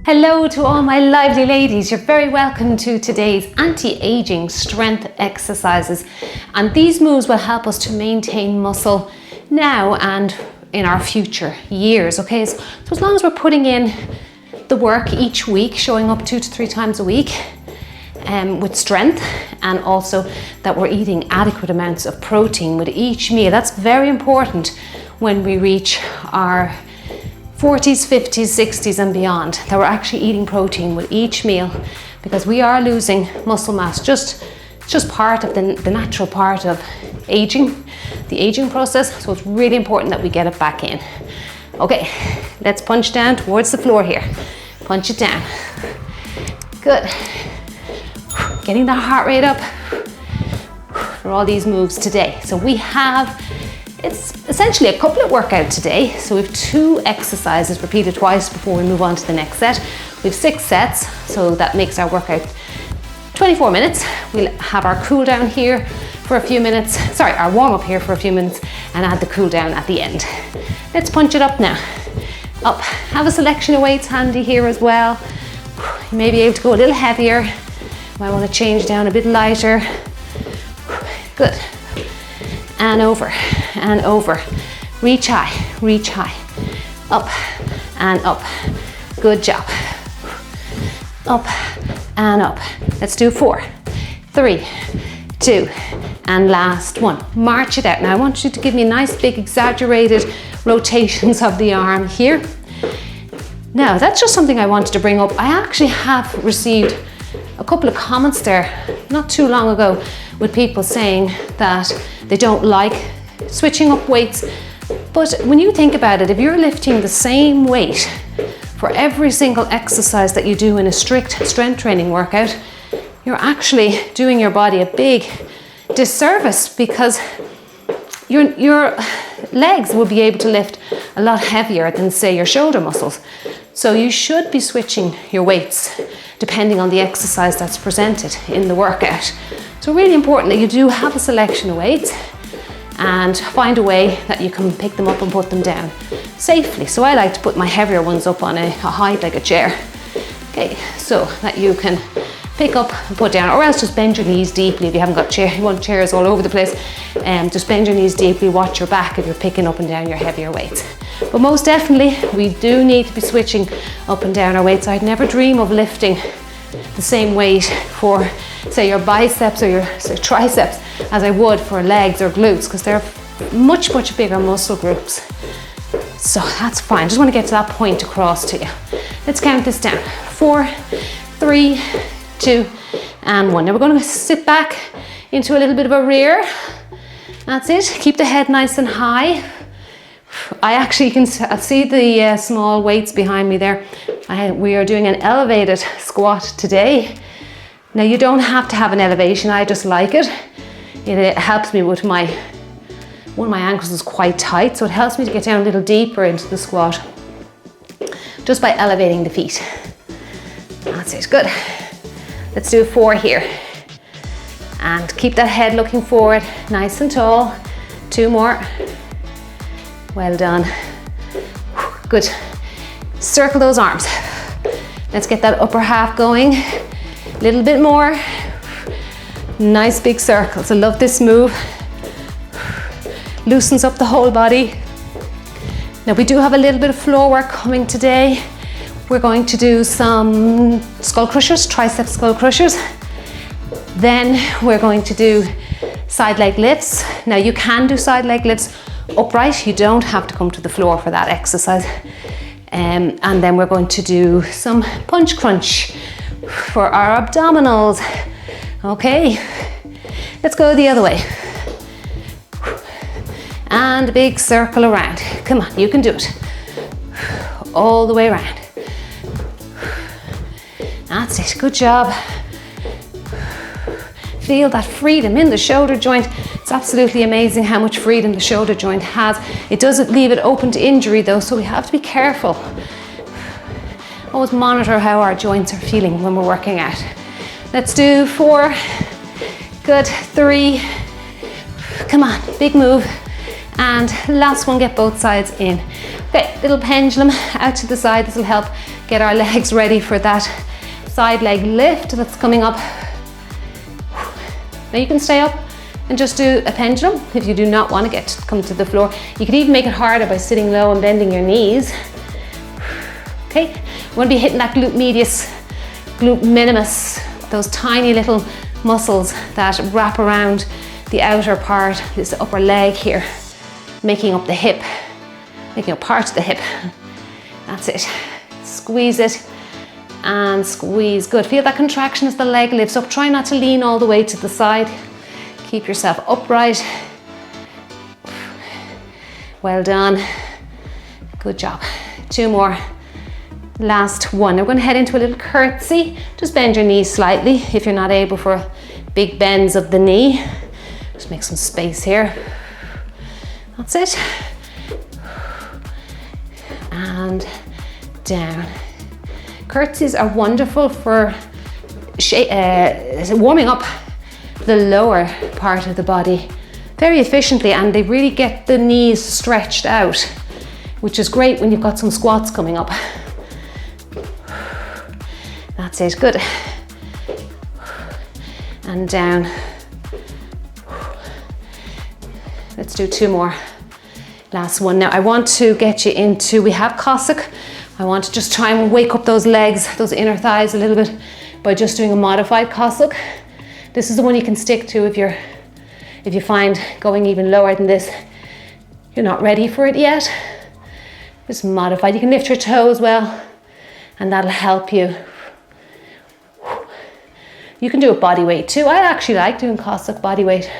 Hello to all my lively ladies. You're very welcome to today's anti-aging strength exercises. And these moves will help us to maintain muscle now and in our future years, okay? So as long as we're putting in the work each week, showing up 2 to 3 times a week with strength, and also that we're eating adequate amounts of protein with each meal. That's very important when we reach our 40s, 50s, 60s and beyond, that we're actually eating protein with each meal, because we are losing muscle mass, just part of the natural part of aging, the aging process. So it's really important that we get it back in. Okay, let's punch down towards the floor here. Punch it down. Good. Getting the heart rate up for all these moves today. So we have, it's essentially a couplet workout today. So we have 2 exercises repeated twice before we move on to the next set. We have 6 sets, so that makes our workout 24 minutes. We'll have our cool down here for a few minutes, our warm up here for a few minutes, and add the cool down at the end. Let's punch it up now. Up. Have a selection of weights handy here as well. You may be able to go a little heavier. You might want to change down a bit lighter. Good. And over, and over. Reach high, reach high. Up and up. Good job. Up and up. Let's do 4, 3, 2, and last one. March it out. Now I want you to give me nice big exaggerated rotations of the arm here. Now that's just something I wanted to bring up. I actually have received a couple of comments there not too long ago with people saying that they don't like switching up weights. But when you think about it, if you're lifting the same weight for every single exercise that you do in a strict strength training workout, you're actually doing your body a big disservice, because your legs will be able to lift a lot heavier than, say, your shoulder muscles. So you should be switching your weights depending on the exercise that's presented in the workout. So really important that you do have a selection of weights and find a way that you can pick them up and put them down safely. So I like to put my heavier ones up on a height like a chair. Okay, so that you can pick up and put down, or else just bend your knees deeply if you haven't got you want chairs all over the place. Just bend your knees deeply, watch your back if you're picking up and down your heavier weights. But most definitely, we do need to be switching up and down our weights. I'd never dream of lifting the same weight for, say, your biceps or your triceps as I would for legs or glutes, because they're much, much bigger muscle groups. So that's fine. Just want to get to that point across to you. Let's count this down. 4, 3, 2, and 1. Now we're going to sit back into a little bit of a rear. That's it. Keep the head nice and high. I actually can see the small weights behind me there. We are doing an elevated squat today. Now you don't have to have an elevation. I just like it. It helps me with one of my ankles is quite tight, so it helps me to get down a little deeper into the squat just by elevating the feet. That's it. Good. Let's do 4 here. And keep that head looking forward, nice and tall. 2 more. Well done. Good. Circle those arms. Let's get that upper half going. A little bit more. Nice big circles. I love this move. Loosens up the whole body. Now we do have a little bit of floor work coming today. We're going to do some skull crushers, tricep skull crushers. Then we're going to do side leg lifts. Now you can do side leg lifts upright. You don't have to come to the floor for that exercise. And then we're going to do some punch crunch for our abdominals. Okay, let's go the other way. And a big circle around. Come on, you can do it. All the way around. That's it, good job. Feel that freedom in the shoulder joint. It's absolutely amazing how much freedom the shoulder joint has. It doesn't leave it open to injury though, so we have to be careful. Always monitor how our joints are feeling when we're working out. Let's do 4. Good, 3. Come on, big move. And last one, get both sides in. Okay, little pendulum out to the side. This will help get our legs ready for that side leg lift that's coming up. Now you can stay up and just do a pendulum if you do not want to come to the floor. You could even make it harder by sitting low and bending your knees. Okay, we want to be hitting that glute medius, glute minimus, those tiny little muscles that wrap around the outer part, this upper leg here, making up the hip, making up part of the hip. That's it. Squeeze it and squeeze. Good. Feel that contraction as the leg lifts up. Try not to lean all the way to the side. Keep yourself upright. Well done. Good job. 2 more. Last one. Now we're going to head into a little curtsy. Just bend your knees slightly if you're not able for big bends of the knee. Just make some space here. That's it. And down. Curtsies are wonderful for warming up the lower part of the body very efficiently, and they really get the knees stretched out, which is great when you've got some squats coming up. That's it, good. And down. Let's do 2 more. Last one. Now I want to get you into, we have Cossack. I want to just try and wake up those legs, those inner thighs a little bit by just doing a modified Cossack. This is the one you can stick to if you find going even lower than this, you're not ready for it yet. Just modified. You can lift your toe as well, and that'll help you. You can do a body weight too. I actually like doing Cossack body weight.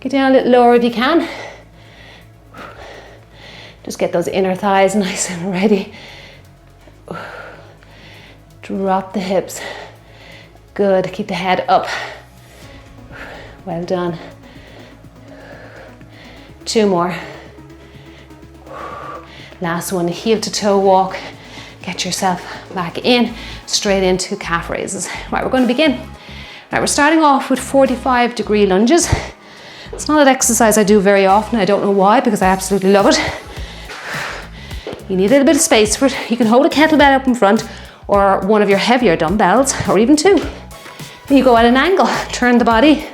Get down a little lower if you can. Just get those inner thighs nice and ready. Drop the hips. Good. Keep the head up. Well done. 2 more. Last one, heel to toe walk. Get yourself back in, straight into calf raises. Right, we're going to begin. Right, we're starting off with 45-degree lunges. It's not an exercise I do very often. I don't know why, because I absolutely love it. You need a little bit of space for it. You can hold a kettlebell up in front or one of your heavier dumbbells, or even 2. Then you go at an angle, turn the body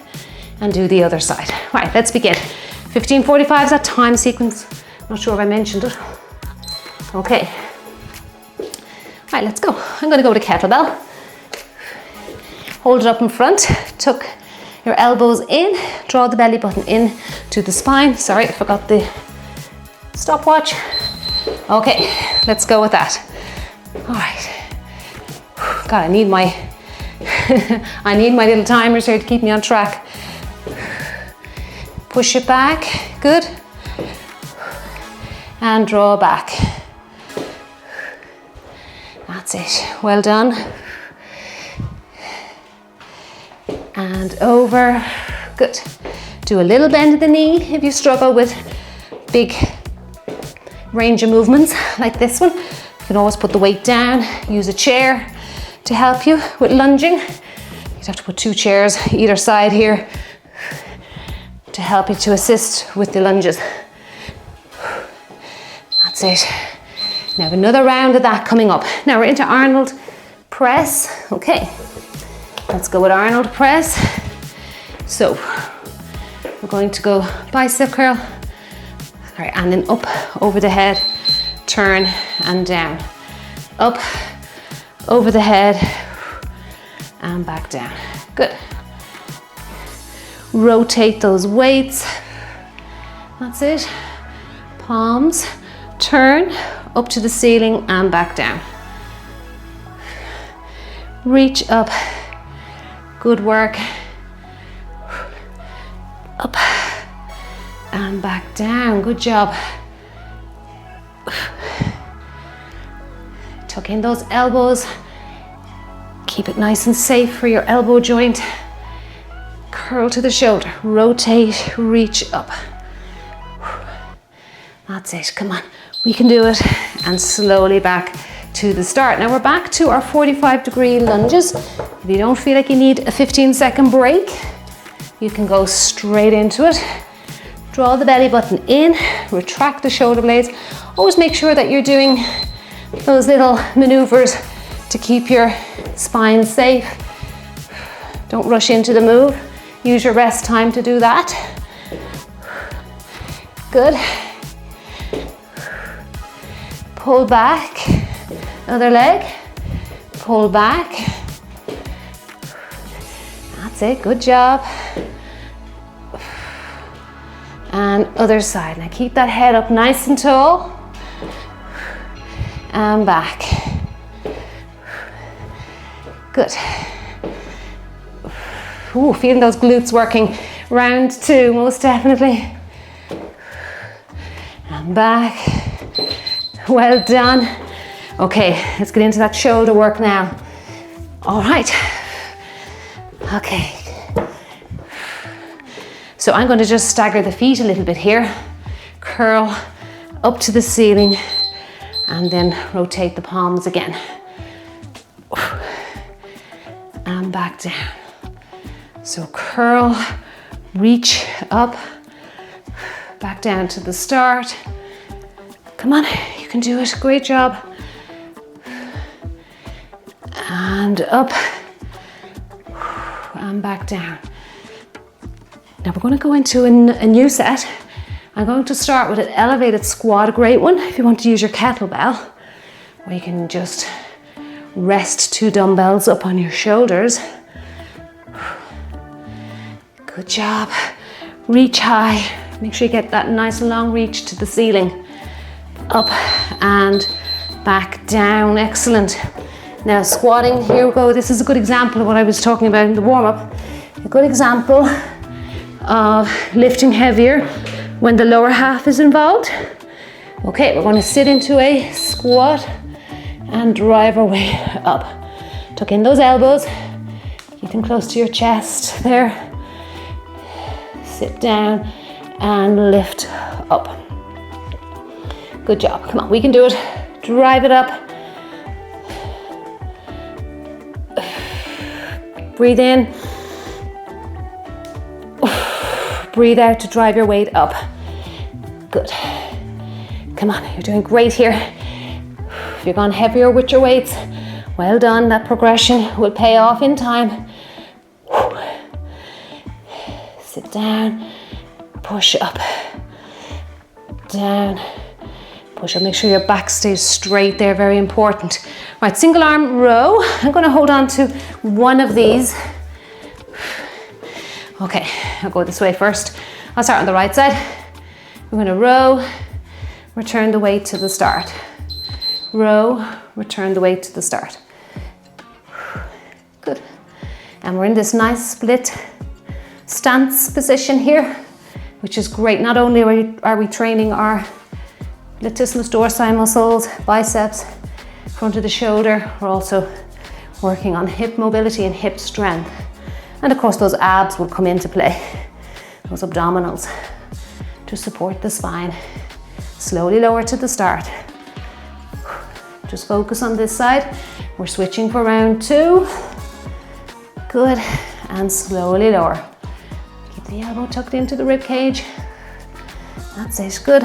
and do the other side. Right, let's begin. 15:45 is that time sequence. Not sure if I mentioned it. Okay. Right, let's go. I'm going to go to kettlebell. Hold it up in front. Tuck your elbows in. Draw the belly button in to the spine. Sorry, I forgot the stopwatch. Okay, let's go with that. All right. God, I need my I need my little timers here to keep me on track. Push it back. Good. And draw back. That's it. Well done. And over. Good. Do a little bend of the knee if you struggle with big range of movements like this one. You can always put the weight down. Use a chair to help you with lunging. You'd have to put 2 chairs either side here to help you to assist with the lunges. That's it. Now another round of that coming up. Now we're into Arnold press. Okay, let's go with Arnold press. So we're going to go bicep curl. All right, and then up over the head, turn and down. Up, over the head, and back down. Good. Rotate those weights. That's it. Palms, turn up to the ceiling and back down. Reach up. Good work. Up and back down. Good job. Tuck in those elbows. Keep it nice and safe for your elbow joint. Curl to the shoulder. Rotate, reach up. That's it. Come on. We can do it. And slowly back to the start. Now we're back to our 45-degree lunges. If you don't feel like you need a 15-second break, you can go straight into it. Draw the belly button in, retract the shoulder blades. Always make sure that you're doing those little maneuvers to keep your spine safe. Don't rush into the move. Use your rest time to do that. Good. Pull back. Other leg. Pull back. That's it. Good job. And other side. Now keep that head up nice and tall. And back. Good. Ooh, feeling those glutes working. Round 2, most definitely. And back. Well done. Okay, let's get into that shoulder work now. All right. Okay. So I'm going to just stagger the feet a little bit here. Curl up to the ceiling and then rotate the palms again. And back down. So curl, reach up, back down to the start. Come on, you can do it, great job. And up, and back down. Now we're going to go into a new set. I'm going to start with an elevated squat, a great one if you want to use your kettlebell, or you can just rest 2 dumbbells up on your shoulders. Good job. Reach high. Make sure you get that nice long reach to the ceiling. Up and back down. Excellent. Now squatting, here we go. This is a good example of what I was talking about in the warm-up. A good example of lifting heavier when the lower half is involved. Okay, we're going to sit into a squat and drive our way up. Tuck in those elbows. Keep them close to your chest there. Sit down and lift up. Good job. Come on, we can do it. Drive it up. Breathe in. Breathe out to drive your weight up. Good. Come on, you're doing great here. If you've gone heavier with your weights, well done. That progression will pay off in time. Sit down, push up, down, push up. Make sure your back stays straight there, very important. Right, single arm row. I'm going to hold on to one of these. Okay, I'll go this way first. I'll start on the right side. We're going to row, return the weight to the start. Row, return the weight to the start. Good. And we're in this nice split stance position here, which is great. Not only are we training our latissimus dorsi muscles, biceps, front of the shoulder, we're also working on hip mobility and hip strength. And of course those abs will come into play, those abdominals, to support the spine. Slowly lower to the start. Just focus on this side. We're switching for round 2. Good, and slowly lower. Keep the elbow tucked into the rib cage. That's it, good.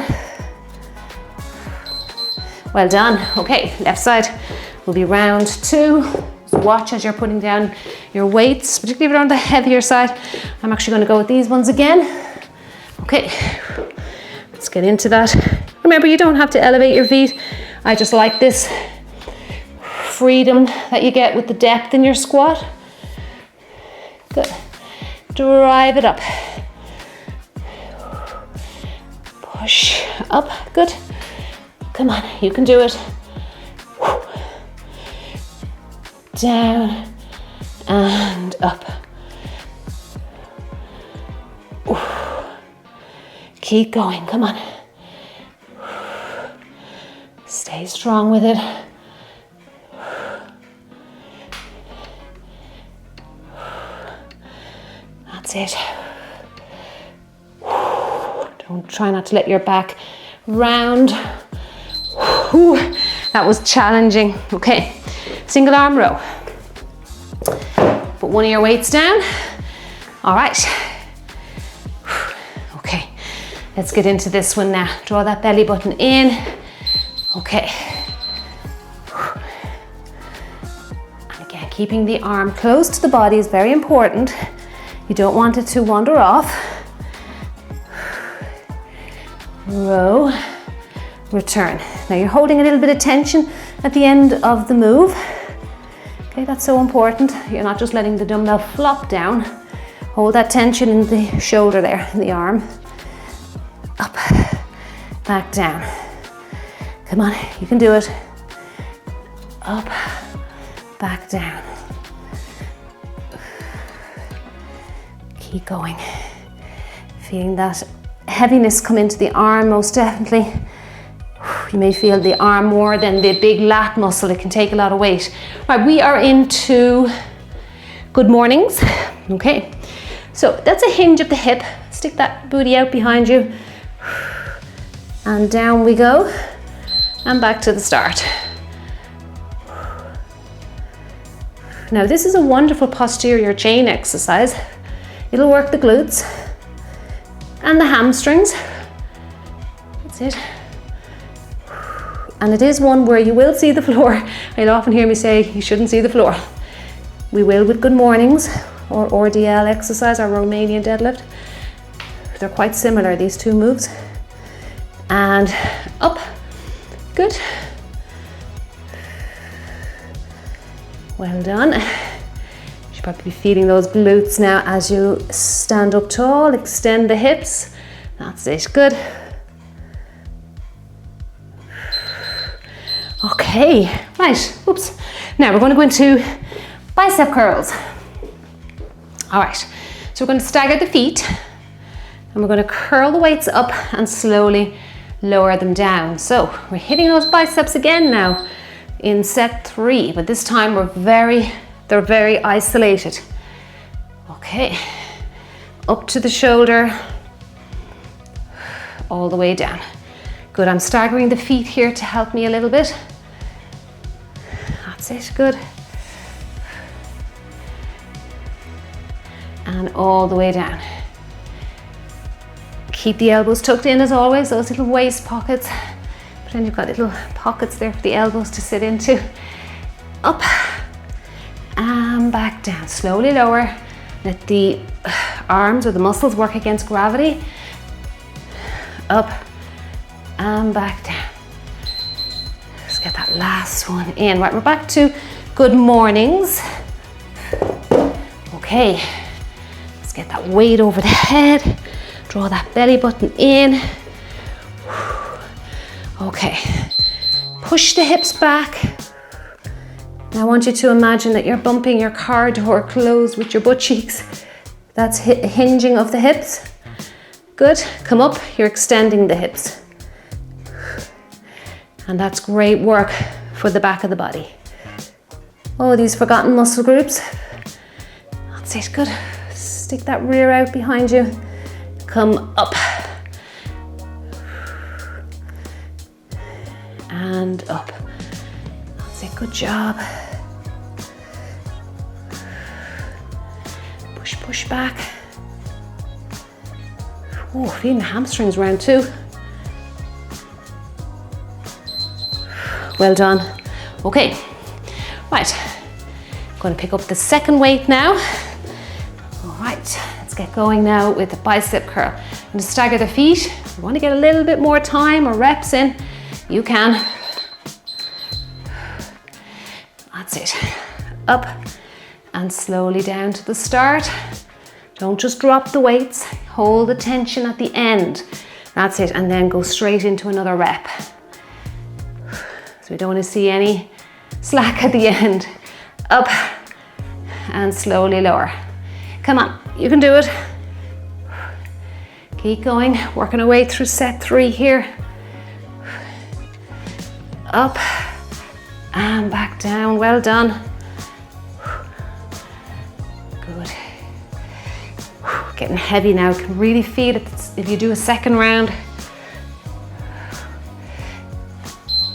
Well done. Okay, left side will be round 2. So watch as you're putting down your weights, particularly if you're on the heavier side. I'm actually going to go with these ones again. Okay, let's get into that. Remember, you don't have to elevate your feet. I just like this freedom that you get with the depth in your squat. Good. Drive it up. Push up. Good. Come on, you can do it. Down and up. Keep going, come on. Stay strong with it. That's it. Try not to let your back round. That was challenging. Okay, single arm row. Put one of your weights down. All right. Okay, let's get into this one now. Draw that belly button in. Okay, keeping the arm close to the body is very important. You don't want it to wander off. Row, return. Now you're holding a little bit of tension at the end of the move. Okay, that's so important. You're not just letting the dumbbell flop down. Hold that tension in the shoulder there, in the arm. Up, back down. Come on, you can do it. Up, back down. Keep going. Feeling that heaviness come into the arm, most definitely. You may feel the arm more than the big lat muscle. It can take a lot of weight. Right, we are into good mornings. Okay, so that's a hinge of the hip. Stick that booty out behind you. And down we go. And back to the start. Now this is a wonderful posterior chain exercise. It'll work the glutes and the hamstrings. That's it. And it is one where you will see the floor. You'll often hear me say you shouldn't see the floor. We will with good mornings or RDL exercise, or Romanian deadlift. They're quite similar, these two moves. And up, good. Well done. You should probably be feeling those glutes now as you stand up tall, extend the hips. That's it, good. Okay, right, oops. Now we're going to go into bicep curls. All right, so we're going to stagger the feet and we're going to curl the weights up and slowly lower them down. So we're hitting those biceps again now in set 3, but this time they're very isolated. Okay, up to the shoulder, all the way down. Good, I'm staggering the feet here to help me a little bit. That's it, good. And all the way down. Keep the elbows tucked in as always, those little waist pockets. But then you've got little pockets there for the elbows to sit into. Up and back down, slowly lower. Let the arms or the muscles work against gravity. Up and back down. Let's get that last one in. Right, we're back to good mornings. Okay, let's get that weight over the head. Draw that belly button in. Okay, push the hips back. Now I want you to imagine that you're bumping your car door closed with your butt cheeks. That's hinging of the hips. Good, come up, you're extending the hips. And that's great work for the back of the body. Oh, these forgotten muscle groups. That's it, good. Stick that rear out behind you. Come up. And up. That's it, good job. Push, push back. Oh, feeling the hamstrings round too. Well done. Okay, right. I'm going to pick up the second weight now. All right, let's get going now with the bicep curl. I'm going to stagger the feet. If you want to get a little bit more time or reps in, you can. That's it. Up and slowly down to the start. Don't just drop the weights. Hold the tension at the end. That's it, and then go straight into another rep. So we don't want to see any slack at the end. Up and slowly lower. Come on, you can do it. Keep going, working our way through set 3 here. Up and back down, well done. Good. Getting heavy now, you can really feel it if you do a second round.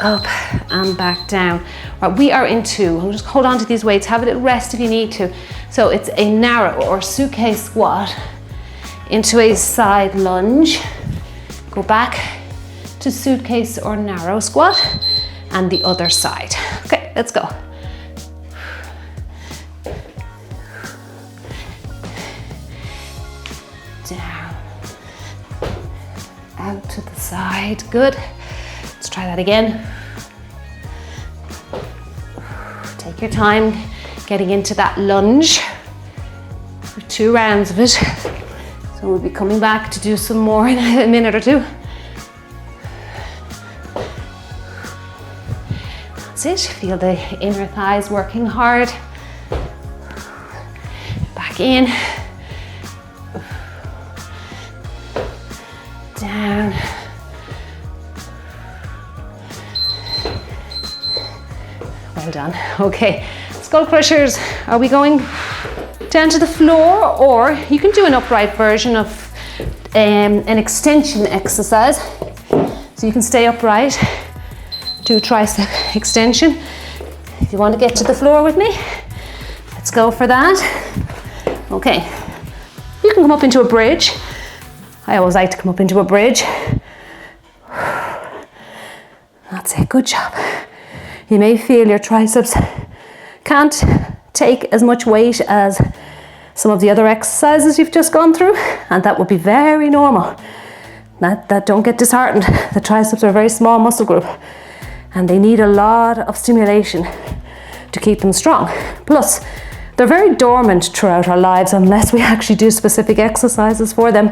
Up and back down. Right, we are into, just hold on to these weights, have a little rest if you need to. So it's a narrow or suitcase squat into a side lunge. Go back to suitcase or narrow squat and the other side. Okay, let's go. side. Good. Let's try that again. Take your time getting into that lunge for 2 rounds of it. So we'll be coming back to do some more in a minute or two. That's it. Feel the inner thighs working hard. Back in. Down. Well done. Okay, skull crushers. Are we going down to the floor, or you can do an upright version of an extension exercise. So you can stay upright, do tricep extension. If you want to get to the floor with me, let's go for that. Okay, you can come up into a bridge. I always like to come up into a bridge. That's it, good job. You may feel your triceps can't take as much weight as some of the other exercises you've just gone through, and that would be very normal. Don't get disheartened. The triceps are a very small muscle group and they need a lot of stimulation to keep them strong. Plus, they're very dormant throughout our lives unless we actually do specific exercises for them.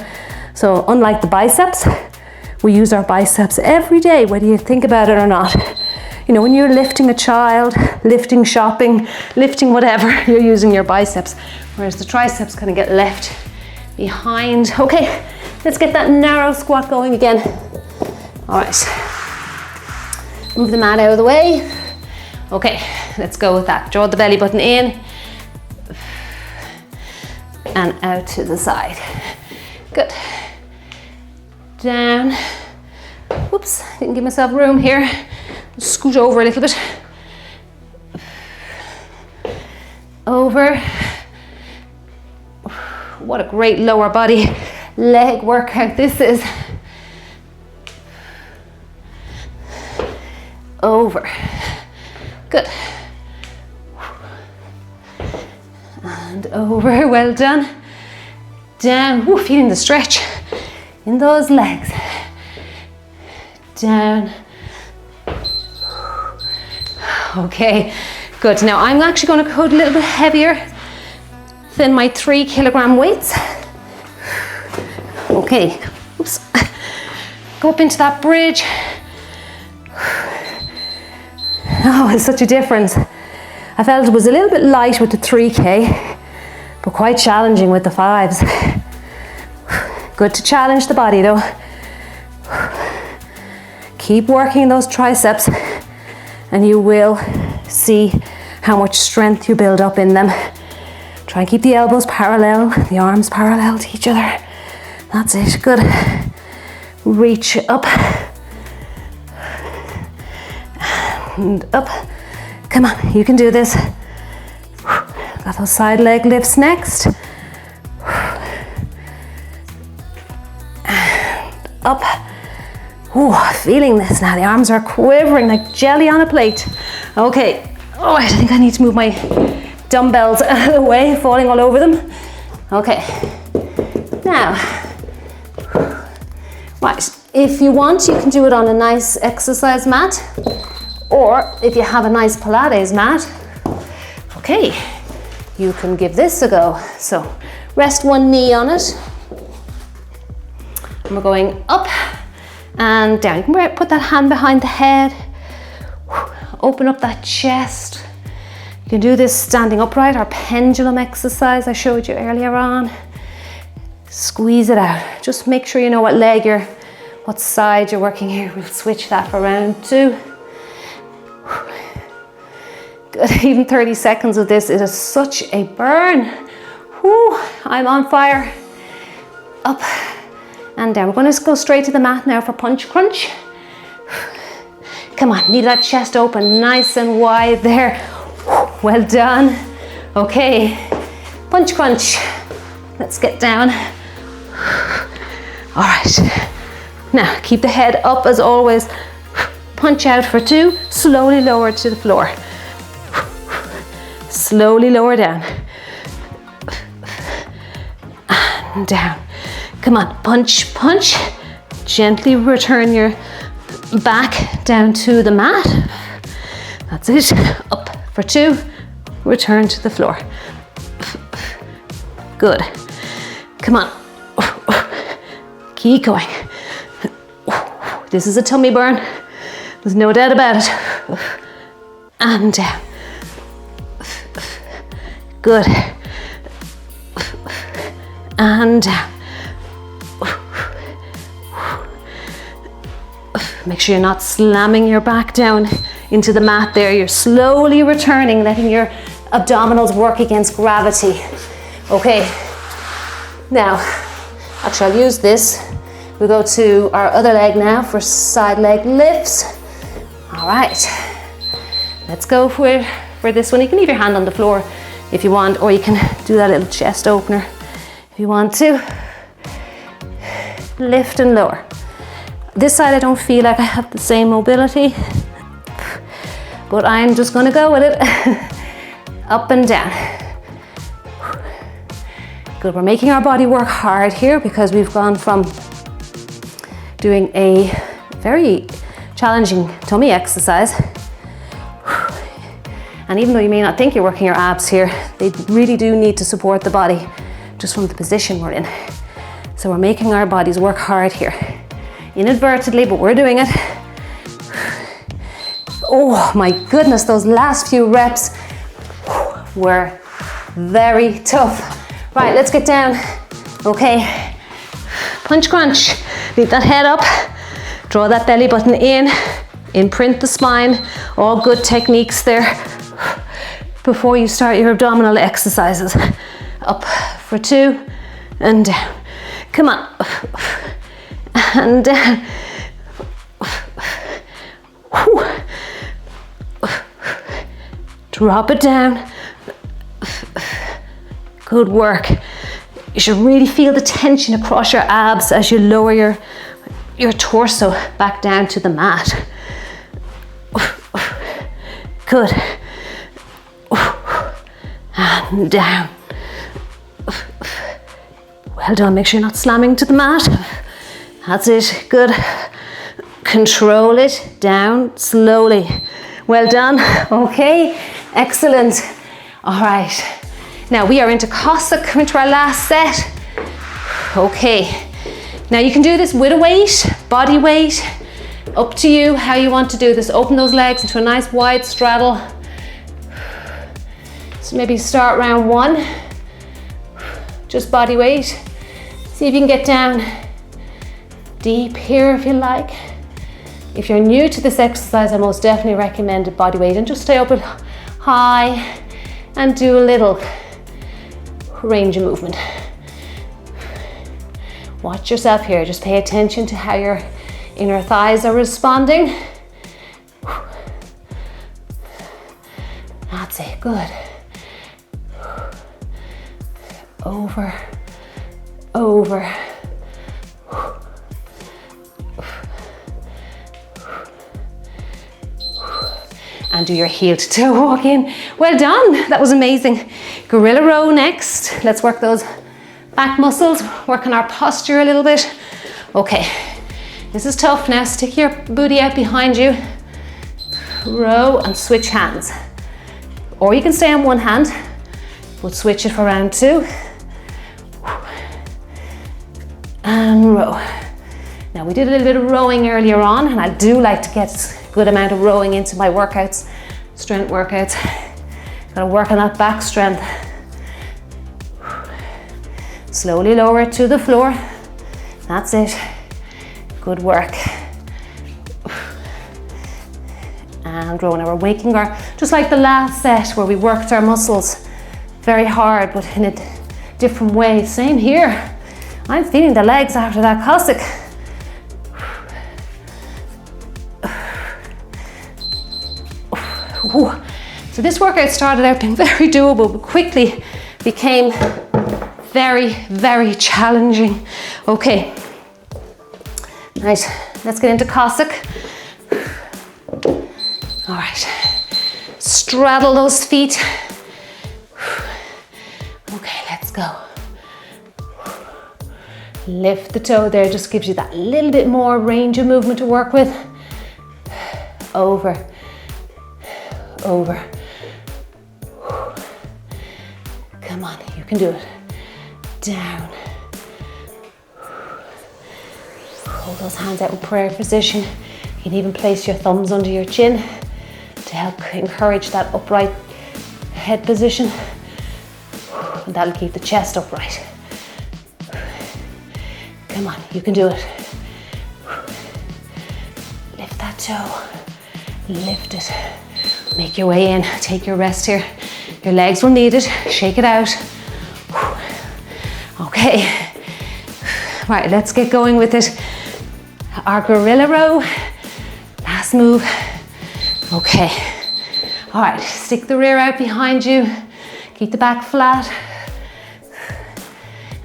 So unlike the biceps, we use our biceps every day, whether you think about it or not. You know, when you're lifting a child, lifting shopping, lifting whatever, you're using your biceps, whereas the triceps kind of get left behind. Okay, let's get that narrow squat going again. All right, move the mat out of the way. Okay, let's go with that. Draw the belly button in and out to the side. Good. Down. Whoops, didn't give myself room here. Scoot over a little bit. Over. What a great lower body leg workout this is. Over. Good. And over, well done. Down, ooh, feeling the stretch in those legs. Down. Okay, good. Now I'm actually going to go a little bit heavier than my 3 kilogram weights. Okay, oops. Go up into that bridge. Oh, it's such a difference. I felt it was a little bit light with the 3K, but quite challenging with the 5s. Good to challenge the body though. Keep working those triceps and you will see how much strength you build up in them. Try and keep the elbows parallel, the arms parallel to each other. That's it, good. Reach up and up. Come on, you can do this. Got those side leg lifts next. And up. Ooh, feeling this now. The arms are quivering like jelly on a plate. Okay. Oh, I think I need to move my dumbbells out of the way, falling all over them. Okay. Now, right. If you want, you can do it on a nice exercise mat, or if you have a nice Pilates mat, okay, you can give this a go. So, rest one knee on it. And we're going up and down. You can put that hand behind the head. Open up that chest. You can do this standing upright, our pendulum exercise I showed you earlier on. Squeeze it out. Just make sure you know what side you're working here. We'll switch that for round 2. Good, even 30 seconds of this, it is such a burn. Whew, I'm on fire. Up and down. We're going to go straight to the mat now for punch crunch. Come on, need that chest open nice and wide there. Well done. Okay, punch crunch. Let's get down. All right, now keep the head up as always. Punch out for 2, slowly lower to the floor. Slowly lower down. And down. Come on, punch, punch, Gently return your back down to the mat. That's it. Up for 2. Return to the floor. Good. Come on. Keep going. This is a tummy burn. There's no doubt about it. And down. Good. And down. Make sure you're not slamming your back down into the mat there. You're slowly returning, letting your abdominals work against gravity. Okay. Now, actually I'll use this. We'll go to our other leg now for side leg lifts. All right. Let's go for this one. You can leave your hand on the floor if you want, or you can do that little chest opener if you want to. Lift and lower. This side I don't feel like I have the same mobility, but I'm just gonna go with it. Up and down. Good, we're making our body work hard here because we've gone from doing a very challenging tummy exercise. And even though you may not think you're working your abs here, they really do need to support the body just from the position we're in. So we're making our bodies work hard here. Inadvertently, but we're doing it. Oh my goodness, those last few reps were very tough. Right, let's get down. Okay, punch crunch. Leave that head up, draw that belly button in, imprint the spine. All good techniques there before you start your abdominal exercises. Up for 2 and down. Come on. And down. Drop it down. Good work. You should really feel the tension across your abs as you lower your torso back down to the mat. Good. And down. Well done. Make sure you're not slamming to the mat. That's it. Good. Control it. Down slowly. Well done. Okay. Excellent. All right. Now we are into Cossack, into our last set. Okay. Now you can do this with a weight, body weight. Up to you how you want to do this. Open those legs into a nice wide straddle. So maybe start round 1. Just body weight. See if you can get down deep here if you like. If you're new to this exercise, I most definitely recommend a body weight, and just stay up high and do a little range of movement. Watch yourself here. Just pay attention to how your inner thighs are responding. That's it. Good. Over. And do your heel to toe walk in. Well done, that was amazing. Gorilla row next. Let's work those back muscles, work on our posture a little bit. Okay, this is tough now. Stick your booty out behind you. Row and switch hands. Or you can stay on one hand. We'll switch it for round 2. And row. Now we did a little bit of rowing earlier on, and I do like to get a good amount of rowing into my workouts, strength workouts. Gotta work on that back strength. Slowly lower it to the floor. That's it. Good work. And row. Now we're waking our, just like the last set where we worked our muscles very hard, but in a different way. Same here. I'm feeling the legs after that Cossack. So this workout started out being very doable, but quickly became very, very challenging. Okay, right, let's get into Cossack. All right, straddle those feet. Okay, let's go. Lift the toe there, just gives you that little bit more range of movement to work with. Over, over. Come on, you can do it. Down. Hold those hands out in prayer position. You can even place your thumbs under your chin to help encourage that upright head position. And that'll keep the chest upright. Come on, you can do it. Lift that toe. Lift it. Make your way in. Take your rest here. Your legs will need it. Shake it out. Okay. Right, let's get going with it. Our gorilla row. Last move. Okay. All right, stick the rear out behind you. Keep the back flat.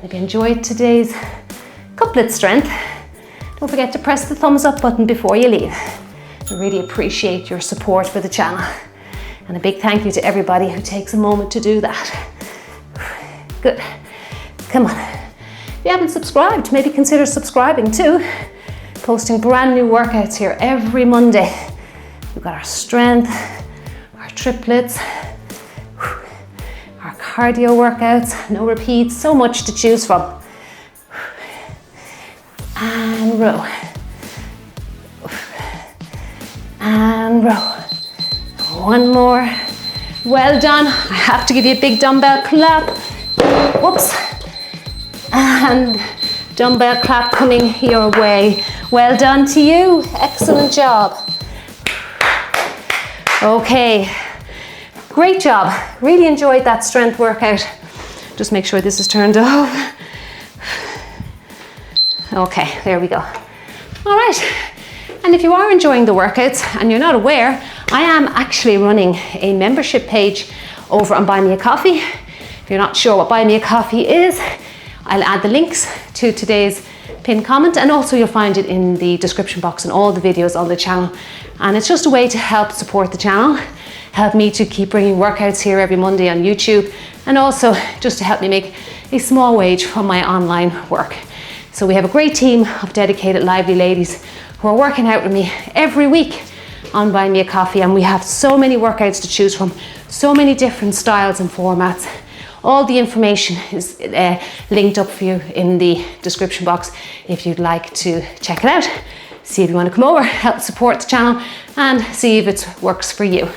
If you enjoyed today's couplet strength, don't forget to press the thumbs up button before you leave. I really appreciate your support for the channel. And a big thank you to everybody who takes a moment to do that. Good. Come on. If you haven't subscribed, maybe consider subscribing too. Posting brand new workouts here every Monday. We've got our strength, our triplets, our cardio workouts, no repeats, so much to choose from. And row. And row. One more. Well done. I have to give you a big dumbbell clap. Whoops. And dumbbell clap coming your way. Well done to you. Excellent job. Okay. Great job. Really enjoyed that strength workout. Just make sure this is turned off. Okay, there we go. All right. And if you are enjoying the workouts and you're not aware, I am actually running a membership page over on Buy Me a Coffee. If you're not sure what Buy Me a Coffee is, I'll add the links to today's pinned comment, and also you'll find it in the description box and all the videos on the channel. And it's just a way to help support the channel, help me to keep bringing workouts here every Monday on YouTube, and also just to help me make a small wage from my online work. So we have a great team of dedicated, lively ladies who are working out with me every week on Buy Me a Coffee, and we have so many workouts to choose from, so many different styles and formats. All the information is linked up for you in the description box if you'd like to check it out. See if you want to come over, help support the channel, and see if it works for you.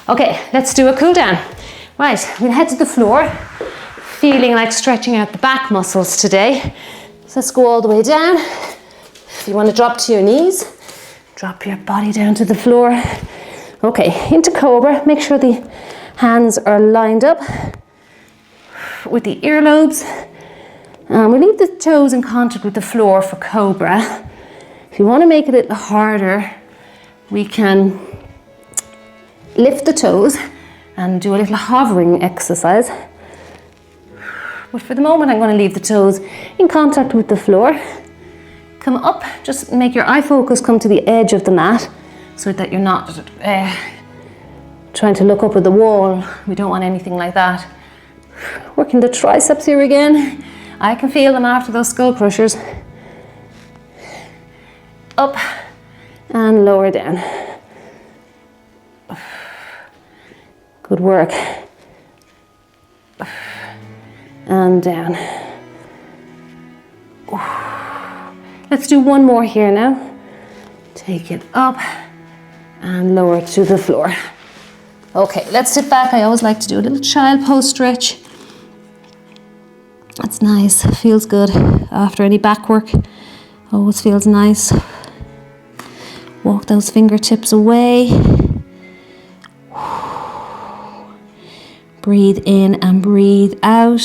Okay, let's do a cool down. Right, we'll head to the floor, feeling like stretching out the back muscles today. So let's go all the way down. If you want to drop to your knees, drop your body down to the floor. Okay, into Cobra. Make sure the hands are lined up with the earlobes. We leave the toes in contact with the floor for Cobra. If you want to make it a little harder, we can lift the toes and do a little hovering exercise. But for the moment, I'm going to leave the toes in contact with the floor. Come up, just make your eye focus come to the edge of the mat so that you're not trying to look up at the wall. We don't want anything like that. Working the triceps here again. I can feel them after those skull crushers. Up and lower down. Good work. And down. Let's do one more here now. Take it up and lower to the floor. Okay, let's sit back. I always like to do a little child pose stretch. That's nice, feels good after any back work. Always feels nice. Walk those fingertips away. Breathe in and breathe out.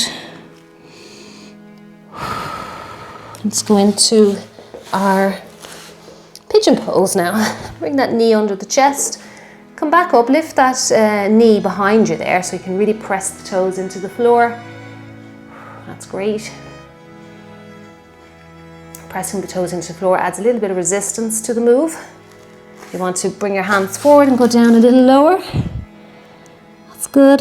Let's go into our pigeon pose now. Bring that knee under the chest. Come back up, lift that knee behind you there so you can really press the toes into the floor. That's great. Pressing the toes into the floor adds a little bit of resistance to the move. You want to bring your hands forward and go down a little lower. That's good.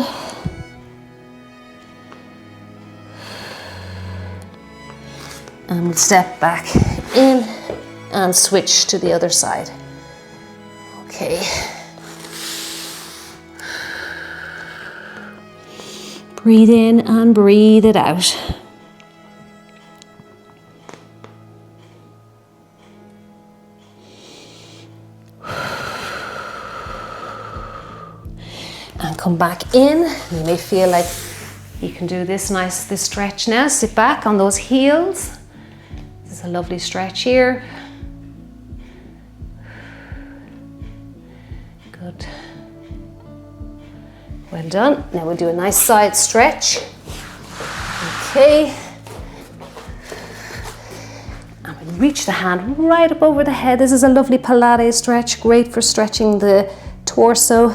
And we'll step back in and switch to the other side. Okay. Breathe in and breathe it out. And come back in. You may feel like you can do this stretch now. Sit back on those heels. This is a lovely stretch here. Good. Well done. Now we'll do a nice side stretch. Okay. And we'll reach the hand right up over the head. This is a lovely Pilates stretch, great for stretching the torso.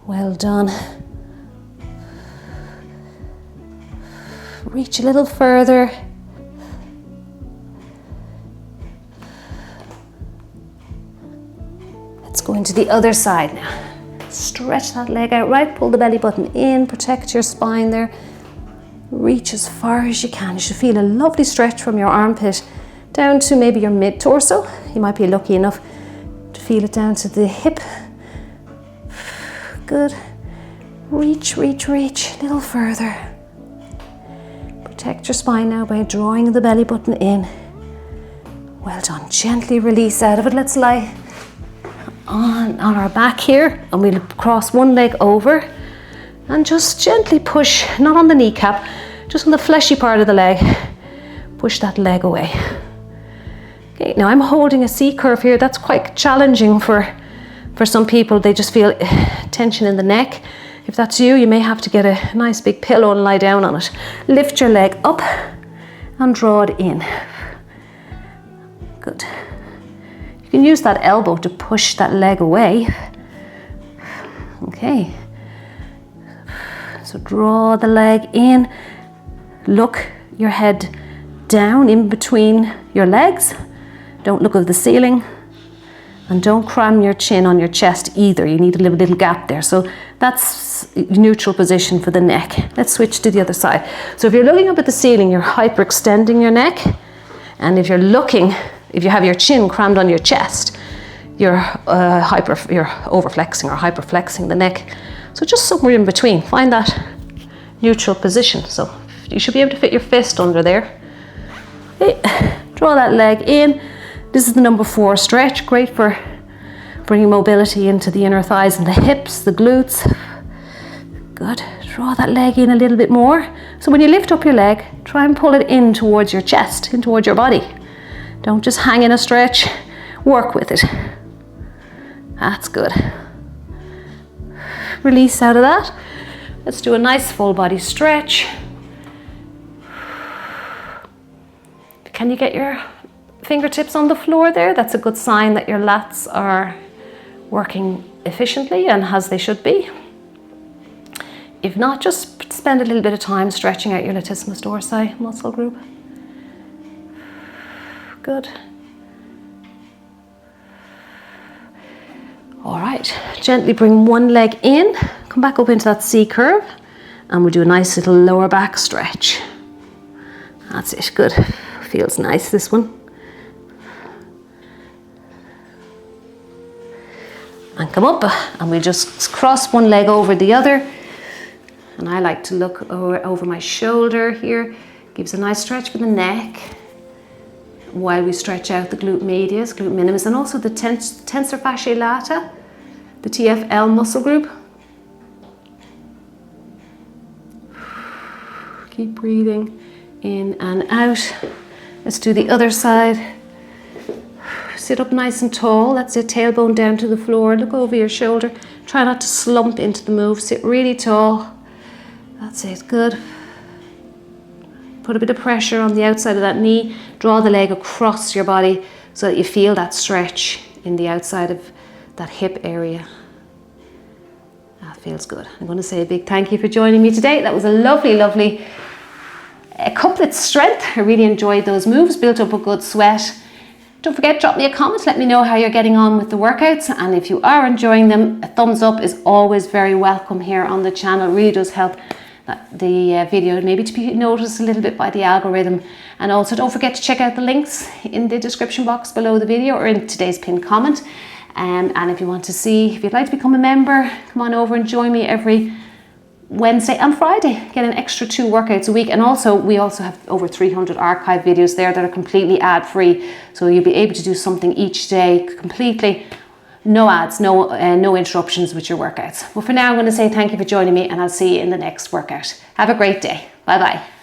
Well done. Reach a little further. Let's go into the other side now. Stretch that leg out right, pull the belly button in, protect your spine there. Reach as far as you can. You should feel a lovely stretch from your armpit down to maybe your mid-torso. You might be lucky enough to feel it down to the hip. Good. Reach, reach, reach a little further. Protect your spine now by drawing the belly button in. Well done. Gently release out of it. Let's lie on our back here, and we'll cross one leg over and just gently push, not on the kneecap, just on the fleshy part of the leg. Push that leg away. Okay, now I'm holding a C curve here. That's quite challenging for some people. They just feel tension in the neck. If that's you, you may have to get a nice big pillow and lie down on it. Lift your leg up and draw it in. Good. You can use that elbow to push that leg away. Okay. So draw the leg in. Look your head down in between your legs. Don't look at the ceiling. And don't cram your chin on your chest either. You need a little gap there. So that's neutral position for the neck. Let's switch to the other side. So if you're looking up at the ceiling, you're hyperextending your neck. And if you have your chin crammed on your chest, you're overflexing or hyperflexing the neck. So just somewhere in between. Find that neutral position. So you should be able to fit your fist under there. Okay. Draw that leg in. This is the number 4 stretch, great for bringing mobility into the inner thighs and the hips, the glutes. Good. Draw that leg in a little bit more. So when you lift up your leg, try and pull it in towards your chest, in towards your body. Don't just hang in a stretch, work with it. That's good. Release out of that. Let's do a nice full body stretch. Can you get your fingertips on the floor there? That's a good sign that your lats are working efficiently and as they should be. If not, just spend a little bit of time stretching out your latissimus dorsi muscle group. Good. All right, gently bring one leg in, come back up into that C curve, and we'll do a nice little lower back stretch. That's it, good. Feels nice, this one. And come up, and we'll just cross one leg over the other. And I like to look over my shoulder here. Gives a nice stretch for the neck while we stretch out the glute medius, glute minimus, and also the tensor fasciae lata, the TFL muscle group. Keep breathing in and out. Let's do the other side. Sit up nice and tall. That's it, tailbone down to the floor. Look over your shoulder. Try not to slump into the move. Sit really tall. That's it, good. Put a bit of pressure on the outside of that knee. Draw the leg across your body so that you feel that stretch in the outside of that hip area. That feels good. I'm going to say a big thank you for joining me today. That was a lovely, lovely couplet strength. I really enjoyed those moves, built up a good sweat. Don't forget, drop me a comment, let me know how you're getting on with the workouts, and if you are enjoying them, a thumbs up is always very welcome here on the channel. It really does help the video maybe to be noticed a little bit by the algorithm. And also don't forget to check out the links in the description box below the video or in today's pinned comment. And if you want to see, if you'd like to become a member, come on over and join me every Wednesday and Friday. Get an extra 2 workouts a week. And also we also have over 300 archive videos there that are completely ad free. So you'll be able to do something each day completely, no ads, no interruptions with your workouts. Well, for now I'm going to say thank you for joining me, and I'll see you in the next workout. Have a great day. Bye bye.